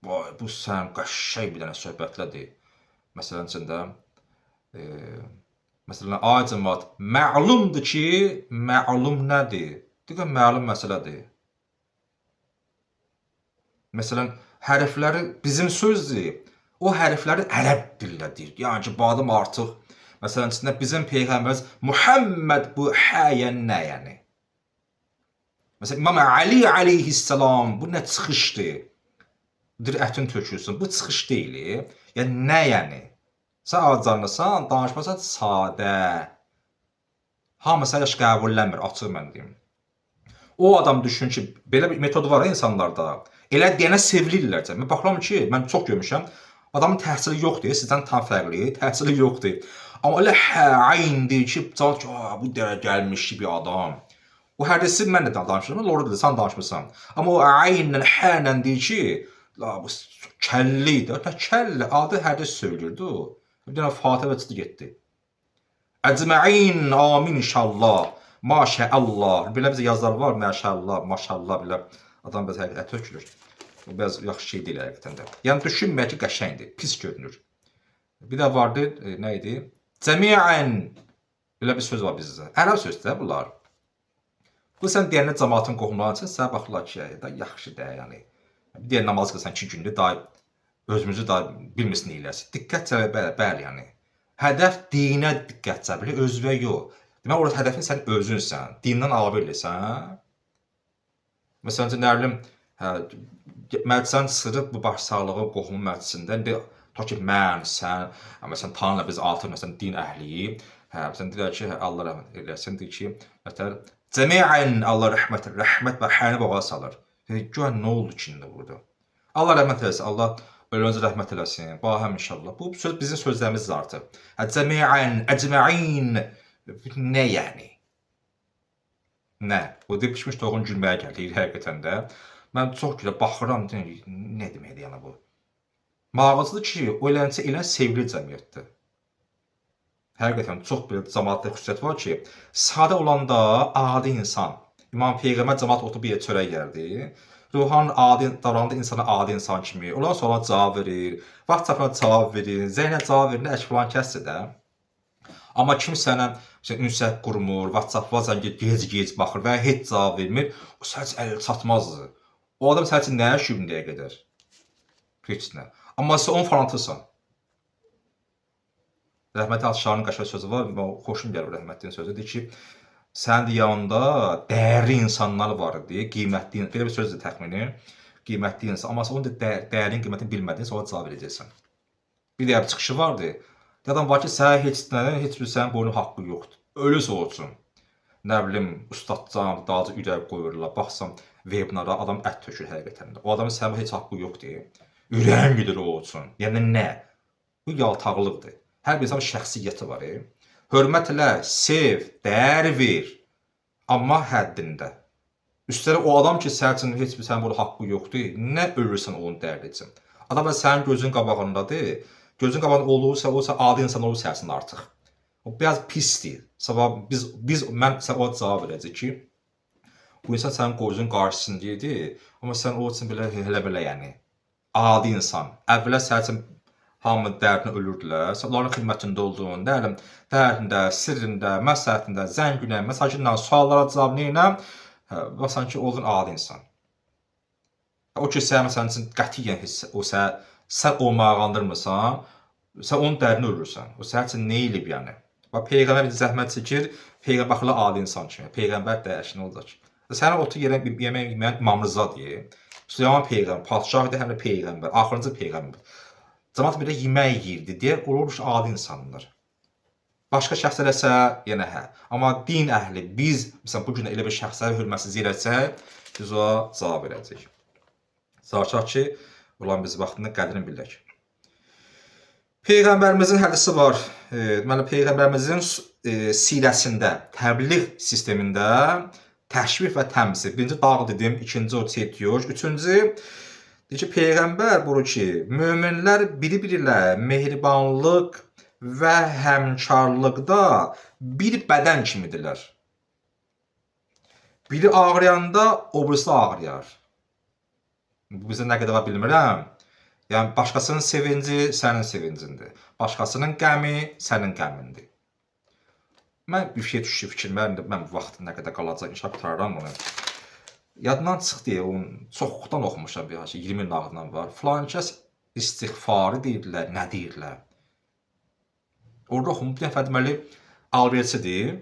Vay, bu sən qəşəng bir dənə söhbətlədir. Məsələn içində, məsələn, ay cəmaət, məlumdur ki, məlum nədir? Deyirəm, məlum məsələdir. Məsələn, hərfləri bizim sözdür. O hərfləri ərəb dilində deyir. Yəni ki, bu adam artıq, məsələn, içində bizim Peyğəmbərimiz Muhammed bu həyən nə yəni? Məsələn, İmam Ali aleyhissalam bu nə çıxışdır? Dir ətin tökülsün. Bu çıxış deyil. Yəni nə yəni? Sən acarnasan, danışmasan sadə. Hamısı heç qəbulləmir, açıq mən deyim. O adam düşün ki, belə bir metod var insanlarda. Elə deyənə sevilirlər. Mən baxıram ki, mən çox görmüşəm. Adamın təhsili yoxdur, sizdən tam fərqli, təhsili yoxdur. Amma elə ayndir ki, bu dərə gəlmiş bir adam. O hədisi mən də danışmıram, doğrudur, sən danışmırsan. Amma o aynlə, hənlə deyir ki, bu kəllidir. Kəlli adı hədis söylürdü. Bir dənə Fatihə çıxdı getdi. Əcməin, amin inşallah. Maşallah. Belə bizə yazılar var, maşallah, maşallah belə. Adam bəzi həqiqət tökülür. Bu bəzi yaxşı şey deyil həqiqətən də. Yəni düşünmək ki, qəşəngdir, pis görünür. Bir də vardı, nə idi? Cəmiən. Belə bir söz var bizdə. Ərəb sözdür bunlar. Bu sən deyəndə cəmaatın qohumlarına üçün sənə baxırlar ki, da yaxşıdır yəni. Bir deyən namaz qılsan 2 gündür, da özümüzü da bilmirsin eləsin. Diqqət cəlb bəli yəni. Hədəf dinə diqqət cəlb, özünə yox. Demək, orada hədəfin sən özünsən, dindən alabilirsən. Məsələn, nə bilim, məclisən sırıb bu başsağlığı qohumun məclisində, indi ta ki mən, sən, məsələn, tanrla biz artıq məsələn din əhliyi, məsələn deyirlər ki, Allah rəhmət eləsin, deyir ki, məsələn, cəmiən Allah rəhmət və həni bağa salır. Görən nə oldu ki, indi burada? Allah rəhmət eləsin, Allah ölünüzə rəhmət eləsin, bahəm inşallah. Bu söz bizim sözlərimiz artıq. Cəmiən, əcməin, nə yəni? Nə? O deyib pişmiş toğun gülməyə gəlir həqiqətən də. Mən çox gülə baxıram, nə deməkdir yəni bu? Mağazıdır ki, o eləncə elə sevgili cəmiyyətdir. Həqiqətən çox belə cəmaatda xüsusiyyət var ki, sadə olanda adi insan. İmam Peyğəmbər cəmaat oturub bir çörək yerdi. Ruhan adi davrananda insana adi insan kimi. Ondan sonra cavab verir, WhatsApp-dan cavab verir, Zeynə cavab verir, əş filan kəsdir də. Amma kim sənə ünsiyyət qurmur, WhatsApp-va gec baxır və heç cavab vermir, o sənin üçün əl çatmazdır. O adam sənin üçün nəyə şübhəyə qədər? Heç nə. Amma sən onun fanatırsan. Rəhmətli Atşarın qəşəng sözü var, xoşum gəlir rəhmətlinin sözü. Deyir ki, sənin yanında dəyərli insanlar var idi, qiymətli, belə bir sözdür təxmini, qiymətli insan. Amma sən onun dəyərin qiymətini bilmədin, sonra cavab verəcəksən. Bir də çıxışı vardı. Adam var ki, sənə heç bir sənin boyunun haqqı yoxdur. Ölü olsun. Nə bilim, ustadcan, dağcı ürək qoyurlar. Baxsam, webinara adam ət tökür həqiqətən də. O adamın sənin heç haqqı yoxdur. Ürəyin gedir o olsun. Yəni nə? Bu yaltaqlıqdır. Hər bir insanın şəxsiyyəti var. Hörmət elə, sev, dəyər ver. Amma həddində. Üstəlik o adam ki, sənin üçün heç bir sənin burada haqqı yoxdur. Nə ölürsən onun dərdi üçün? Adam sənin gözün qabağındadır. Gözün qabağında olursa adi insan olur sərsin artıq. O biraz pisdir. Sabah mən sən o cavab verəcək ki, bu insan sənin gözün qarşısındadır, amma sən o üçün belə yəni. Adi insan. Əvvələ sənin üçün hamı dərdini ölürdülər. Sən onların xidmətində olduğun, dərdində, sirrində, məsləhətində, zənginə, məsajınla, suallara cavab neylə, və sanki oldun adi insan. O ki, sən məsələn üçün qətiyyən sən olmağa qandırmırsan, sən onun dərdini ölürsən. O sənin üçün nə eləyib yəni? Peyğəmbər bir zəhmət çəkir, Peyğəmbər baxılı adi insan kimi. Peyğəmbər də əşin olacaq. Sənə otur yerə yemək yeməyən İmam Rızadır. Süleyman Peyğəmbər, padşah idi, həm də Peyğəmbər, axırıncı Peyğəmbər. Cəmaət belə yemək yeyirdi deyə olurmuş adi insanlar. Başqa şəxslər isə yenə hə. Amma din əhli, biz məsələn bu gün elə bir şəxslərə hörmətsiz eləsək, biz ona cavab verəcəyik. Çalışaq ki, ulan biz vaxtında qədrini bilək. Peyğəmbərimizin hədisi var. Deməli, Peyğəmbərimizin sirəsində, təbliğ sistemində təşvih və təmsil. Birinci dağ dedim, ikinci o Tetiyoş, üçüncü deyir ki, Peyğəmbər buyurur ki, möminlər biri-biri ilə mehribanlıq və həmkarlıqda bir bədən kimidirlər. Biri ağrıyanda, o birisi ağrıyar. Bu bizə nə qədər var bilmirəm. Yəni başqasının sevinci sənin sevincindir. Başqasının qəmi sənin qəmindir. Mən bir şey düşdü fikrimə, mən vaxtı nə qədər qalacaq, inşallah qurtararam onu. Yadından çıxdı, onu çoxdan oxumuşam bir 20 nağdından var. Filankəs istiğfarı deyirlər, nə deyirlər? Orada oxumub bir nəfər deməli alverçidir.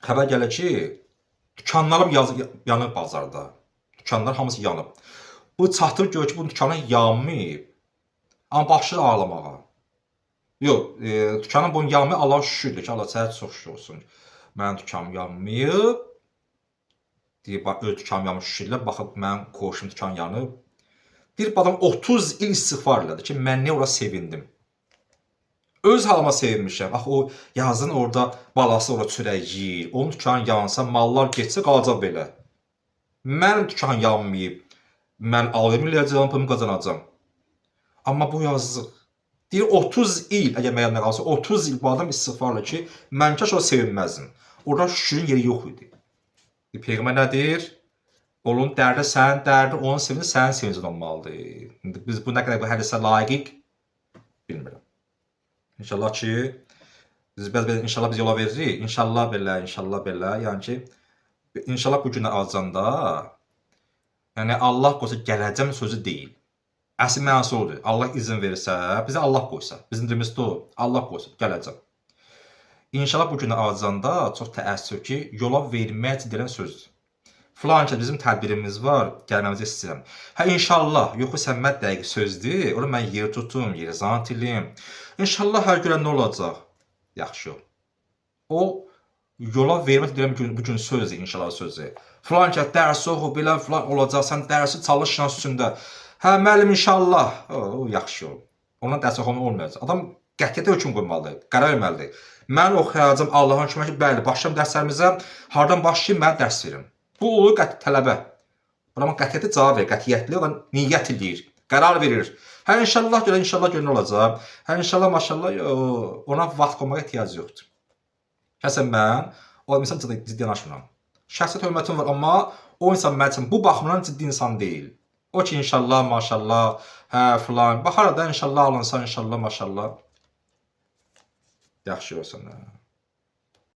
Xəbər gəlir ki, dükanlar yanıb bazarda. Dükanlar hamısı yanıb. Bu çatır gör ki, bu dükanın yanmayıb. Amma başlayır ağlamağa. Yox, dükanın bunun yanmayıb, Allah şükürdür ki, Allah səhət çox şükür olsun. Mənim dükanım yanmayıb. Deyib, öz dükanım yanmış şükürlər, baxıb mənim qoşum dükan yanıb. Bir adam 30 il istiğfar elədi ki, mən niyə ora sevindim? Öz halıma sevinmişəm. Axı o yazın orada balası ora çörək yeyir. Onun dükanı yansa, mallar getsə qalacaq belə. Mənim dükan yanmayıb. Mən alım eləyəcəm, pulum qazanacam. Amma bu yazıq. Deyir 30 il, əgər məyərinə qalsa, 30 il bu adam istiğfarla ki, mən kaş o sevinməzdim. Orada şükürün yeri yox idi. Peyğəmbər nə deyir? Onun dərdi sənin dərdi, onun sevinci sənin sevincin olmalıdır. Biz bu nə qədər bu hədisə layiq bilmirəm. İnşallah ki, inşallah biz yola veririk. İnşallah belə. Yəni ki, inşallah bu günə acanda, yəni Allah qoysa gələcəm sözü deyil. Əsl mənası odur. Allah izin verirsə, bizə Allah qoysa. Bizim dilimiz də o. Allah qoysa, gələcəm. İnşallah bu günə acanda çox təəssüf ki, yola vermək üçün deyilən sözdür. Filan ki, bizim tədbirimiz var, gəlməmizi istəyirəm. Hə, inşallah, yoxu səmmət dəqiq sözdür. Onu mən yer tutum, yer zant eləyim. İnşallah hər görən nə olacaq? Yaxşı yol. O, yola vermək deyilən bu gün sözdür, inşallah sözü. Filan ki, dərsi oxu, bilən filan olacaq, sən dərsi çalışın üstündə. Hə, müəllim, inşallah. O, yaxşı yol. Ondan dərsi oxumaq olmayacaq. Adam qətiyyətə hökm qoymalıdır, qərar verməlidir. Mən oxuyacam Allahın hökmünə ki, bəli, başlayım dərslərimizə, hardan başlayım, mən dərs verim. Bu olur tələbə. Amma qətiyyətli cavab verir, qətiyyətli olan niyyət edir, qərar verir. Hə, inşallah görən olacaq. Hə, inşallah, maşallah, ona vaxt qoymağa ehtiyac yoxdur. Şəxsən mən, o insan ciddi yanaşmıram. Şəxsiyyət hörmətim var, amma o insan mənim üçün bu baxımdan ciddi insan deyil. O ki, inşallah, maşallah, hə, filan, baxar da inşallah alınsa, inşallah, maşallah. Yaxşı olsun.